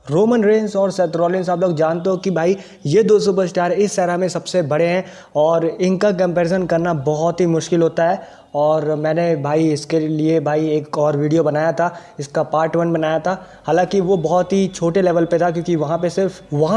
Roman Reigns और Seth Rollins, आप लोग जानते हो कि भाई ये दो सुपरस्टार इस एरा में सबसे बड़े हैं और इनका कंपैरिजन करना बहुत ही मुश्किल होता है। और मैंने भाई इसके लिए भाई एक और वीडियो बनाया था, इसका पार्ट 1 बनाया था। हालांकि वो बहुत ही छोटे लेवल पे था क्योंकि वहाँ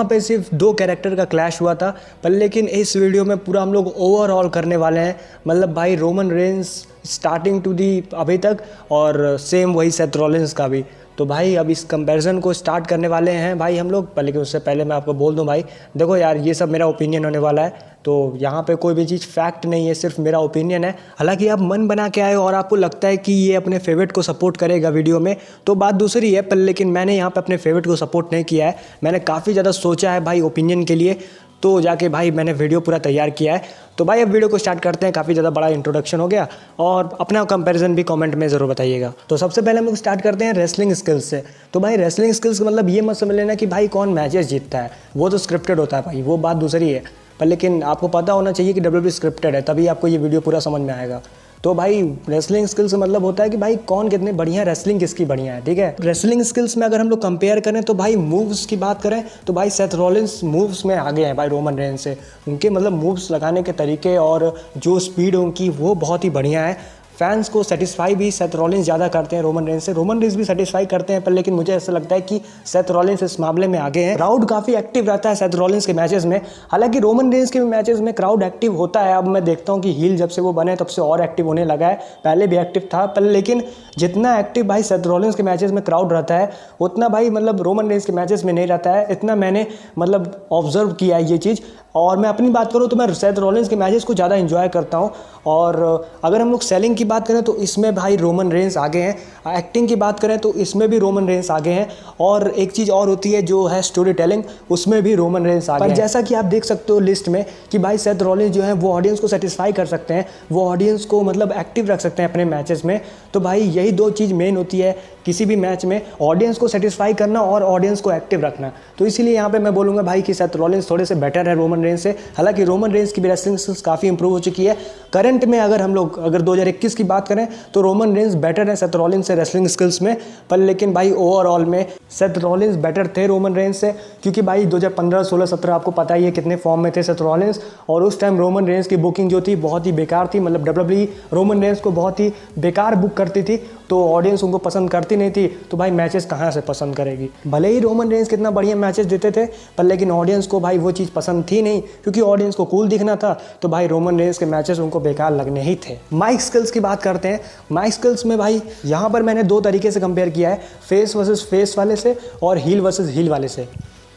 पे सिर्फ दो कैरेक्टर का क्लैश हुआ था। पर लेकिन इस वीडियो में पूरा हम लोग ओवरऑल करने वाले हैं, मतलब भाई रोमन रेंस स्टार्टिंग टू दी अभी तक, और सेम वही सेथ रॉलिन्स का भी। तो भाई अब इस कंपैरिजन को स्टार्ट करने वाले हैं भाई हम लोग। पर लेकिन उससे पहले मैं आपको बोल दूं भाई, देखो यार ये सब मेरा ओपिनियन होने वाला है, तो यहाँ पे कोई भी चीज़ फैक्ट नहीं है, सिर्फ मेरा ओपिनियन है। हालांकि आप मन बना के आए हो और आपको लगता है कि ये अपने फेवरेट को सपोर्ट करेगा वीडियो में, तो बात दूसरी है। पर लेकिन मैंने यहाँ पे अपने फेवरेट को सपोर्ट नहीं किया है, मैंने काफ़ी ज़्यादा सोचा है भाई ओपिनियन के लिए, तो जाके भाई मैंने वीडियो पूरा तैयार किया है। तो भाई अब वीडियो को स्टार्ट करते हैं। काफ़ी ज़्यादा बड़ा इंट्रोडक्शन हो गया और अपना कंपैरिजन भी कमेंट में ज़रूर बताइएगा। तो सबसे पहले हम लोग स्टार्ट करते हैं रेसलिंग स्किल्स से। तो भाई रेसलिंग स्किल्स का मतलब ये मत समझ लेना कि भाई कौन मैचेस जीतता है, वो तो स्क्रिप्टेड होता है भाई, वो बात दूसरी है। पर लेकिन आपको पता होना चाहिए कि WWE स्क्रिप्टेड है, तभी आपको ये वीडियो पूरा समझ में आएगा। तो भाई रेसलिंग स्किल्स से मतलब होता है कि भाई कौन कितने बढ़िया, रेसलिंग किसकी बढ़िया है, ठीक है। रेसलिंग स्किल्स में अगर हम लोग कंपेयर करें तो भाई मूव्स की बात करें तो भाई सेथ रॉलिन्स मूव्स में आगे हैं भाई रोमन रेंस से। उनके मतलब मूव्स लगाने के तरीके और जो स्पीड उनकी वो बहुत ही बढ़िया है। फैंस को सेटिस्फाई भी सेथ रॉलिन्स ज़्यादा करते हैं रोमन रेंस से, रोमन रेंस भी सेटिस्फाई करते हैं। पर लेकिन मुझे ऐसा लगता है कि सेथ रॉलिन्स इस मामले में आगे हैं। क्राउड काफ़ी एक्टिव रहता है सेथ रॉलिन्स के मैचेस में, हालांकि रोमन रेंस के मैचेस में क्राउड एक्टिव होता है। अब मैं देखता हूँ कि हील जब से वो बने तब से और एक्टिव होने लगा है, पहले भी एक्टिव था। पर लेकिन जितना एक्टिव भाई सेथ रॉलिन्स के मैचेस में क्राउड रहता है, उतना भाई मतलब रोमन रेंस के मैचेस में नहीं रहता है। इतना मैंने मतलब ऑब्जर्व किया है ये चीज़। और मैं अपनी बात करूँ तो मैं सेथ रॉलिन्स के मैचेस को ज़्यादा एंजॉय करता हूँ। और अगर हम लोग सेलिंग की बात करें तो इसमें भाई रोमन रेंस आगे हैं। एक्टिंग की बात करें तो इसमें भी रोमन रेंस आगे हैं। और एक चीज़ और होती है जो है स्टोरी टेलिंग, उसमें भी रोमन रेंस आगे हैं। पर जैसा कि आप देख सकते हो लिस्ट में कि भाई सेथ रॉलिन्स जो है वो ऑडियंस को सेटिस्फाई कर सकते हैं, वो ऑडियंस को मतलब एक्टिव रख सकते हैं अपने मैचेस में। तो भाई यही दो चीज़ मेन होती है किसी भी मैच में, ऑडियंस को सेटिस्फाई करना और ऑडियंस को एक्टिव रखना। तो इसीलिए यहाँ पे मैं बोलूँगा भाई कि सेथ रॉलिन्स थोड़े से बेटर है रोमन रेंस से। हालांकि रोमन रेंस की भी रेसलिंग स्किल्स काफ़ी इंप्रूव हो चुकी है करंट में। अगर हम लोग 2021 की बात करें तो रोमन रेंस बेटर है सेथ रॉलिन्स से रेसलिंग स्किल्स में। पर लेकिन भाई ओवरऑल में सेथ रॉलिन्स बेटर थे रोमन रेंस से, क्योंकि भाई 2015, 16, 17 आपको पता ही है कितने फॉर्म में थे सेथ रॉलिन्स। और उस टाइम रोमन रेंस की बुकिंग जो थी बहुत ही बेकार थी, मतलब WWE रोमन रेंस को बहुत ही बेकार बुक करती थी, तो ऑडियंस उनको पसंद करती नहीं थी। तो भाई मैचेस कहाँ से पसंद करेगी। भले ही रोमन रेंस कितना बढ़िया मैचेस देते थे, पर लेकिन ऑडियंस को भाई वो चीज़ पसंद थी नहीं, क्योंकि ऑडियंस को कूल दिखना था। तो भाई रोमन रेंस के मैचेस उनको बेकार लगने ही थे। माइक स्किल्स की बात करते हैं। माइक स्किल्स में भाई यहाँ पर मैंने दो तरीके से कंपेयर किया है, फेस वर्सेस फेस वाले से और हील वर्सेस हील वाले से।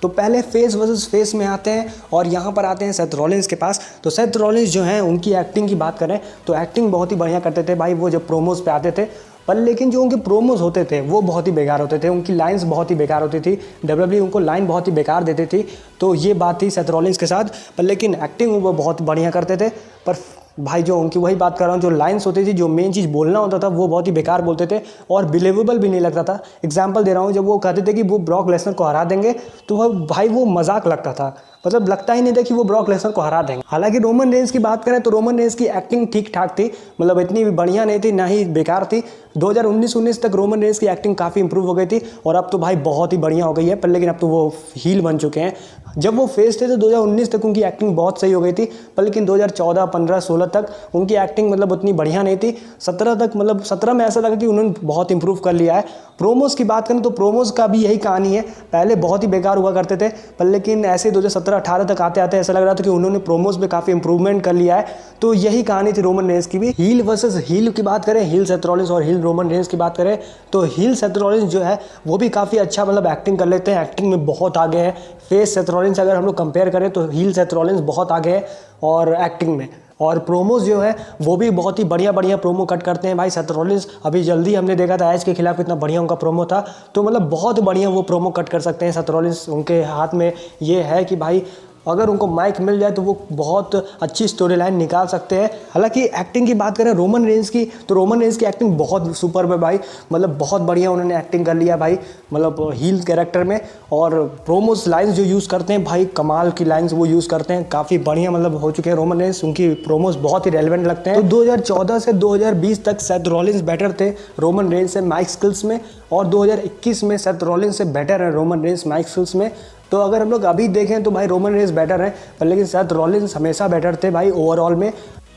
तो पहले फेस वर्सेस फेस में आते हैं और यहाँ पर आते हैं सेथ रॉलिन्स के पास। तो सेथ रॉलिन्स जो हैं उनकी एक्टिंग की बात करें तो एक्टिंग बहुत ही बढ़िया करते थे भाई, वो जब प्रोमोज पे आते थे। पर लेकिन जो उनके प्रोमोज होते थे वो बहुत ही बेकार होते थे, उनकी लाइंस बहुत ही बेकार होती थी, WWE उनको लाइन बहुत ही बेकार देती थी। तो ये बात थी सेथ रॉलिन्स के साथ। पर लेकिन एक्टिंग वो बहुत बढ़िया करते थे। पर भाई जो उनकी वही बात कर रहा हूँ, जो लाइंस होती थी, जो मेन चीज़ बोलना होता था, वो बहुत ही बेकार बोलते थे और बिलीवेबल भी नहीं लगता था। एग्जाम्पल दे रहा हूँ, जब वो कहते थे कि वो ब्रॉक लेसनर को हरा देंगे, तो वह भाई वो मजाक लगता था, मतलब लगता ही नहीं था कि वो ब्रॉक लेसनर को हरा देंगे। हालांकि रोमन रेंस की बात करें तो रोमन रेंस की एक्टिंग ठीक ठाक थी, मतलब इतनी भी बढ़िया नहीं थी ना ही बेकार थी। 2019 तक रोमन रेंस की एक्टिंग काफ़ी इंप्रूव हो गई थी और अब तो भाई बहुत ही बढ़िया हो गई है। पर लेकिन अब तो वो हील बन चुके हैं। जब वो फेस थे तो 2019 तक उनकी एक्टिंग बहुत सही हो गई थी, पर लेकिन 2014, 15, 16 तक उनकी एक्टिंग मतलब उतनी बढ़िया नहीं थी। 17 तक, मतलब 17 में ऐसा लगा कि उन्होंने बहुत इंप्रूव कर लिया है। प्रोमोज की बात करें तो प्रोमोज का भी यही कहानी है, पहले बहुत ही बेकार हुआ करते थे, पर लेकिन ऐसे 2017-18 तक आते आते ऐसा लग रहा था कि उन्होंने प्रोमोज में काफ़ी इंप्रूवमेंट कर लिया है। तो यही कहानी थी रोमन रेंस की भी। हील वर्सेस हील की बात करें, हील सेथ रॉलिन्स और हील रोमन रेंस की बात करें तो हील सेथ रॉलिन्स जो है वो भी काफ़ी अच्छा मतलब एक्टिंग कर लेते हैं, एक्टिंग में बहुत आगे है। फेस सेथ रॉलिन्स अगर हम लोग कंपेयर करें तो हील सेथ रॉलिन्स बहुत आगे है और एक्टिंग में। और प्रोमोज जो है वो भी बहुत ही बढ़िया बढ़िया प्रोमो कट करते हैं भाई सेथ रॉलिन्स। अभी जल्दी हमने देखा था एज के खिलाफ कितना बढ़िया उनका प्रोमो था, तो मतलब बहुत बढ़िया वो प्रोमो कट कर सकते हैं सेथ रॉलिन्स। उनके हाथ में ये है कि भाई अगर उनको माइक मिल जाए तो वो बहुत अच्छी स्टोरी लाइन निकाल सकते हैं। हालांकि एक्टिंग की बात करें रोमन रेंस की, तो रोमन रेंस की एक्टिंग बहुत सुपर है भाई, मतलब बहुत बढ़िया उन्होंने एक्टिंग कर लिया भाई, मतलब हील कैरेक्टर में। और प्रोमोस लाइन्स जो यूज़ करते हैं भाई, कमाल की लाइन्स वो यूज़ करते हैं, काफ़ी बढ़िया मतलब हो चुके हैं रोमन रेंस, उनकी प्रोमोस बहुत ही रेलेवेंट लगते हैं। तो 2014 से 2020 तक सेथ रॉलिंस बेटर थे रोमन रेंस से माइक स्किल्स में, और 2021 में सेथ रॉलिंस से बेटर है रोमन रेंस माइक स्किल्स में। तो अगर हम लोग अभी देखें तो भाई रोमन रेंस बेटर है, पर लेकिन सेथ रॉलिंस हमेशा बेटर थे भाई ओवरऑल में।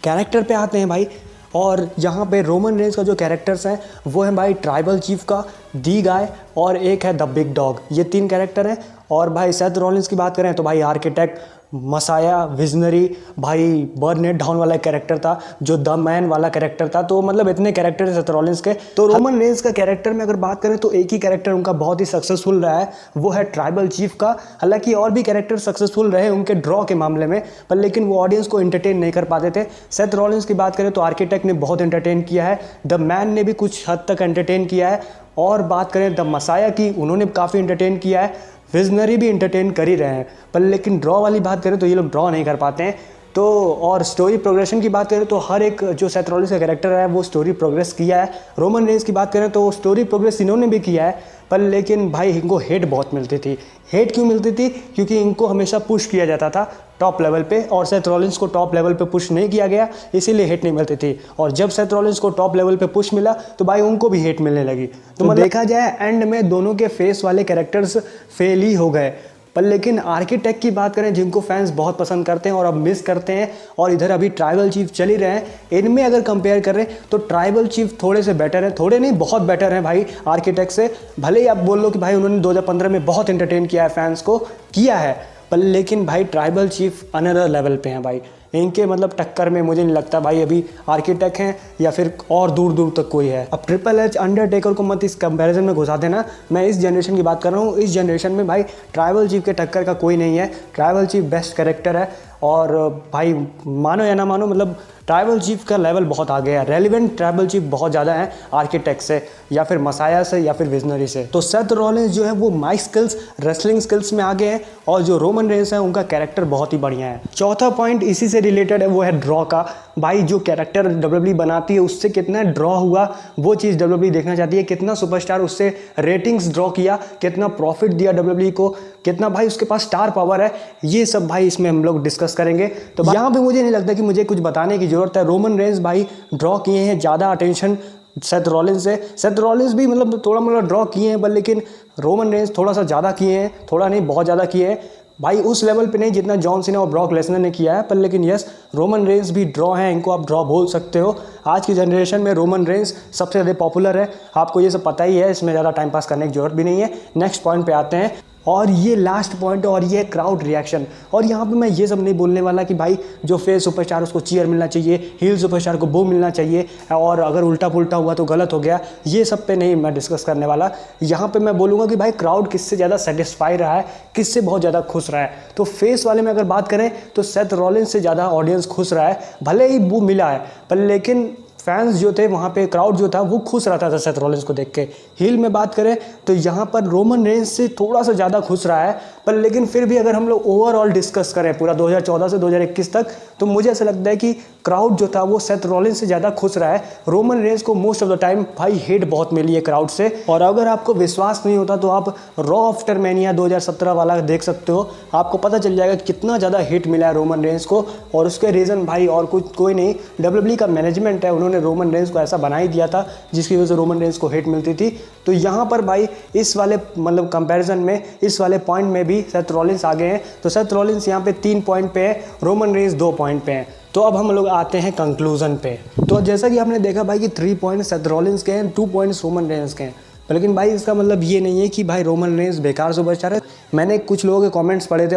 कैरेक्टर पे आते हैं भाई, और यहाँ पे रोमन रेंस का जो कैरेक्टर्स हैं वो है भाई ट्राइबल चीफ का, दी गाय, और एक है द बिग डॉग, ये 3 कैरेक्टर हैं। और भाई सेथ रॉलिंस की बात करें तो भाई आर्किटेक्ट, मसाया, विजनरी, भाई बर्न इट डाउन वाला कैरेक्टर था, जो द मैन वाला कैरेक्टर था। तो मतलब इतने कैरेक्टर हैं सेथ रॉलिंस के। तो रोमन रेंस का कैरेक्टर में अगर बात करें तो एक ही कैरेक्टर उनका बहुत ही सक्सेसफुल रहा है, वो है ट्राइबल चीफ का। हालांकि और भी कैरेक्टर सक्सेसफुल रहे उनके ड्रॉ के मामले में, पर लेकिन वो ऑडियंस को एंटरटेन नहीं कर पाते थे। सेथ रॉलिंस की बात करें तो आर्किटेक्ट ने बहुत एंटरटेन किया है, द मैन ने भी कुछ हद तक एंटरटेन किया है, और बात करें द मसाया की, उन्होंने काफ़ी एंटरटेन किया है, विजनरी भी एंटरटेन कर ही रहे हैं। पर लेकिन ड्रॉ वाली बात करें तो ये लोग ड्रॉ नहीं कर पाते हैं। तो और स्टोरी प्रोग्रेशन की बात करें तो हर एक जो सेथ रॉलिंस का कैरेक्टर है वो स्टोरी प्रोग्रेस किया है। रोमन रेंस की बात करें तो स्टोरी प्रोग्रेस इन्होंने भी किया है, पर लेकिन भाई इनको हेट बहुत मिलती थी। हेट क्यों मिलती थी? क्योंकि इनको हमेशा पुश किया जाता था टॉप लेवल पे, और सेथ रॉलिंस को टॉप लेवल पे पुश नहीं किया गया, इसीलिए हेट नहीं मिलती थी। और जब सेथ रॉलिंस को टॉप लेवल पे पुश मिला तो भाई उनको भी हेट मिलने लगी। तो मतलब देखा जाए एंड में दोनों के फेस वाले कैरेक्टर्स फेल ही हो गए। पर लेकिन आर्किटेक्ट की बात करें, जिनको फैंस बहुत पसंद करते हैं और अब मिस करते हैं, और इधर अभी ट्राइबल चीफ चल ही रहे हैं, इनमें अगर कंपेयर करें तो ट्राइबल चीफ थोड़े से बेटर हैं, थोड़े नहीं बहुत बेटर हैं भाई आर्किटेक्ट से। भले ही आप बोल लो कि भाई उन्होंने 2015 में बहुत एंटरटेन किया है, फैंस को किया है, पर लेकिन भाई ट्राइबल चीफ अनदर लेवल पे हैं भाई। इनके मतलब टक्कर में मुझे नहीं लगता भाई अभी आर्किटेक्ट हैं या फिर और दूर दूर तक कोई है। अब ट्रिपल एच, अंडरटेकर को मत इस कंपैरिजन में घुसा देना, मैं इस जनरेशन की बात कर रहा हूँ। इस जनरेशन में भाई ट्राइबल चीफ के टक्कर का कोई नहीं है। ट्राइबल चीफ बेस्ट कैरेक्टर है, और भाई मानो या ना मानो मतलब ट्राइबल चीफ का लेवल बहुत आगे है, रेलिवेंट ट्राइबल चीफ बहुत ज़्यादा है आर्किटेक्ट से, या फिर मसाया से, या फिर विजनरी से। तो सेथ रॉलिंस जो है वो माइक स्किल्स, रेसलिंग स्किल्स में आगे हैं, और जो रोमन रेंस है उनका कैरेक्टर बहुत ही बढ़िया है। चौथा पॉइंट इसी से रिलेटेड है, वो है ड्रॉ का। भाई जो कैरेक्टर डब्ल्यूडब्ल्यूई बनाती है उससे कितना ड्रॉ हुआ, वो चीज़ डब्ल्यूडब्ल्यूई देखना चाहती है। कितना सुपरस्टार उससे रेटिंग्स ड्रॉ किया, कितना प्रॉफिट दिया डब्ल्यूडब्ल्यूई को, कितना भाई उसके पास स्टार पावर है, ये सब भाई इसमें हम लोग डिस्कस करेंगे। तो यहाँ पे मुझे नहीं लगता कि मुझे कुछ बताने की ज़रूरत है। रोमन रेंस भाई ड्रॉ किए हैं ज़्यादा अटेंशन सेथ रॉलिंस से। सेथ रॉलिंस भी मतलब थोड़ा मोड़ा ड्रॉ किए हैं, पर लेकिन रोमन रेंस थोड़ा सा ज़्यादा किए हैं, थोड़ा नहीं बहुत ज़्यादा किए हैं भाई, उस लेवल पे नहीं जितना जॉन सीना और ब्रॉक लेसनर ने किया है। पर लेकिन यस, रोमन रेंस भी ड्रॉ हैं, इनको आप ड्रॉ बोल सकते हो। आज की जनरेशन में रोमन रेंस सबसे ज़्यादा पॉपुलर है, आपको ये सब पता ही है, इसमें ज़्यादा टाइम पास करने की जरूरत भी नहीं है। नेक्स्ट पॉइंट पे आते हैं, और ये लास्ट पॉइंट है, और ये क्राउड रिएक्शन। और यहाँ पे मैं ये सब नहीं बोलने वाला कि भाई जो फेस सुपरस्टार उसको चीयर मिलना चाहिए, हील सुपरस्टार को बू मिलना चाहिए, और अगर उल्टा पुल्टा हुआ तो गलत हो गया, ये सब पे नहीं मैं डिस्कस करने वाला। यहाँ पे मैं बोलूँगा कि भाई क्राउड किससे ज़्यादा सेटिस्फाई रहा है, किससे बहुत ज़्यादा खुश रहा है। तो फेस वाले में अगर बात करें तो सेथ रॉलिंस से ज़्यादा ऑडियंस खुश रहा है, भले ही बू मिला है, पर लेकिन फैंस जो थे वहाँ पे, क्राउड जो था वो खुश रहता था सेथ रॉलिंस को देख के। हील में बात करें तो यहाँ पर रोमन रेंस से थोड़ा सा ज़्यादा खुश रहा है, पर लेकिन फिर भी अगर हम लोग ओवरऑल डिस्कस करें पूरा 2014 से 2021 तक, तो मुझे ऐसा लगता है कि क्राउड जो था वो सेथ रॉलिंस से ज़्यादा खुश रहा है। रोमन रेंस को मोस्ट ऑफ द टाइम भाई हेट बहुत मिली है क्राउड से। और अगर आपको विश्वास नहीं होता तो आप रॉ आफ्टर मैनिया 2017 वाला देख सकते हो, आपको पता चल जाएगा कितना ज़्यादा हिट मिला है रोमन रेंस को। और उसके रीज़न भाई और कुछ कोई नहीं, डब्ल्यूडब्ल्यूई का मैनेजमेंट है, उन्होंने रोमन रेंस को ऐसा बना ही दिया था जिसकी वजह से रोमन रेंस को हिट मिलती थी। तो यहाँ पर भाई इस वाले मतलब कंपैरिजन में, इस वाले पॉइंट में भी सेथ रॉलिंस आगे हैं। तो सेथ रॉलिंस यहाँ पे 3 पॉइंट पे है, रोमन रेंस 2 पॉइंट पे हैं। तो अब हम लोग आते हैं कंक्लूजन पे। तो जैसा कि आपने देखा भाई कि 3 पॉइंट सेथ रॉलिंस के हैं, 2 पॉइंट्स रोमन रेंस के हैं। लेकिन भाई इसका मतलब ये नहीं है कि भाई रोमन रेंस बेकार सुपरस्टार है। मैंने कुछ लोगों के कमेंट्स पढ़े थे,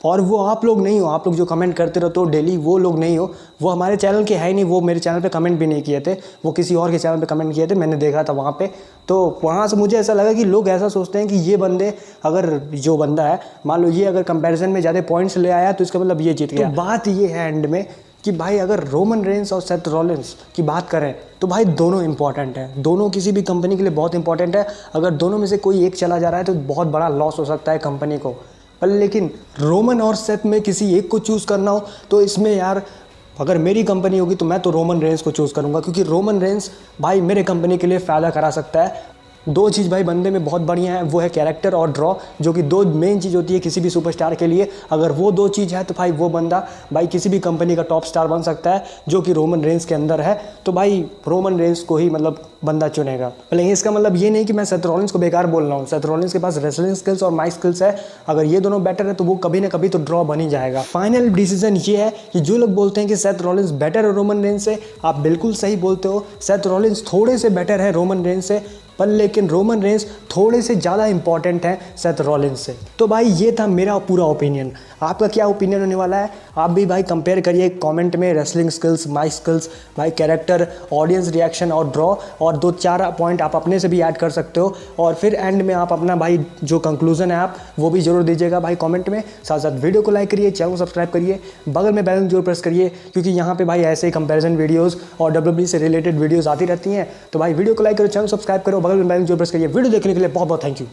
और वो आप लोग नहीं हो, आप लोग जो कमेंट करते रहते हो डेली, वो लोग नहीं हो, वो हमारे चैनल के है ही नहीं, वो मेरे चैनल पे कमेंट भी नहीं किए थे, वो किसी और के चैनल पे कमेंट किए थे, मैंने देखा था वहाँ पे। तो वहाँ से मुझे ऐसा लगा कि लोग ऐसा सोचते हैं कि ये बंदे, अगर जो बंदा है मान लो ये अगर कंपैरिजन में ज़्यादा पॉइंट्स ले आया तो इसका मतलब ये जीत गया। तो बात ये है एंड में कि भाई अगर रोमन रेंस और सेथ रॉलिंस की बात करें तो भाई दोनों इंपॉर्टेंट है, दोनों किसी भी कंपनी के लिए बहुत इंपॉर्टेंट है। अगर दोनों में से कोई एक चला जा रहा है तो बहुत बड़ा लॉस हो सकता है कंपनी को। पर लेकिन रोमन और सेथ में किसी एक को चूज़ करना हो तो इसमें यार अगर मेरी कंपनी होगी तो मैं तो रोमन रेंस को चूज़ करूँगा, क्योंकि रोमन रेंस भाई मेरे कंपनी के लिए फ़ायदा करा सकता है। दो चीज़ भाई बंदे में बहुत बढ़िया है, वो है कैरेक्टर और ड्रॉ, जो कि दो मेन चीज़ होती है किसी भी सुपरस्टार के लिए। अगर वो दो चीज़ है तो भाई वो बंदा भाई किसी भी कंपनी का टॉप स्टार बन सकता है, जो कि रोमन रेंस के अंदर है। तो भाई रोमन रेंस को ही मतलब बंदा चुनेगा। लेकिन इसका मतलब ये नहीं कि मैं सेथ रॉलिंस को बेकार बोल रहा हूँ। सेथ रॉलिंस के पास रेसलिंग स्किल्स और माइक स्किल्स है, अगर ये दोनों बेटर है तो वो कभी ना कभी तो ड्रॉ बन ही जाएगा। फाइनल डिसीजन ये है कि जो लोग बोलते हैं कि सेथ रॉलिंस बेटर है रोमन रेंस से, आप बिल्कुल सही बोलते हो। सेथ रॉलिंस थोड़े से बेटर है रोमन रेंस से, पर लेकिन रोमन रेंस थोड़े से ज़्यादा इंपॉर्टेंट हैं सेथ रॉलिंस से। तो भाई ये था मेरा पूरा ओपिनियन। आपका क्या ओपिनियन होने वाला है? आप भी भाई कंपेयर करिए कमेंट में, रेसलिंग स्किल्स, माइक स्किल्स, भाई कैरेक्टर, ऑडियंस रिएक्शन और ड्रॉ, और 2-4 पॉइंट आप अपने से भी ऐड कर सकते हो। और फिर एंड में आप अपना भाई जो कंक्लूजन है आप वो भी जरूर दीजिएगा भाई कमेंट में। साथ साथ वीडियो को लाइक करिए, चैनल को सब्सक्राइब करिए, बगल में बेल जरूर प्रेस करिए, क्योंकि यहाँ पे भाई ऐसे ही कंपैरिजन वीडियोस और WWE से रिलेटेड वीडियोस आती रहती हैं। तो भाई वीडियो को लाइक करो, चैनल सब्सक्राइब करो, बगल में बेल जरूर प्रेस करिए। वीडियो देखने के लिए बहुत बहुत थैंक यू।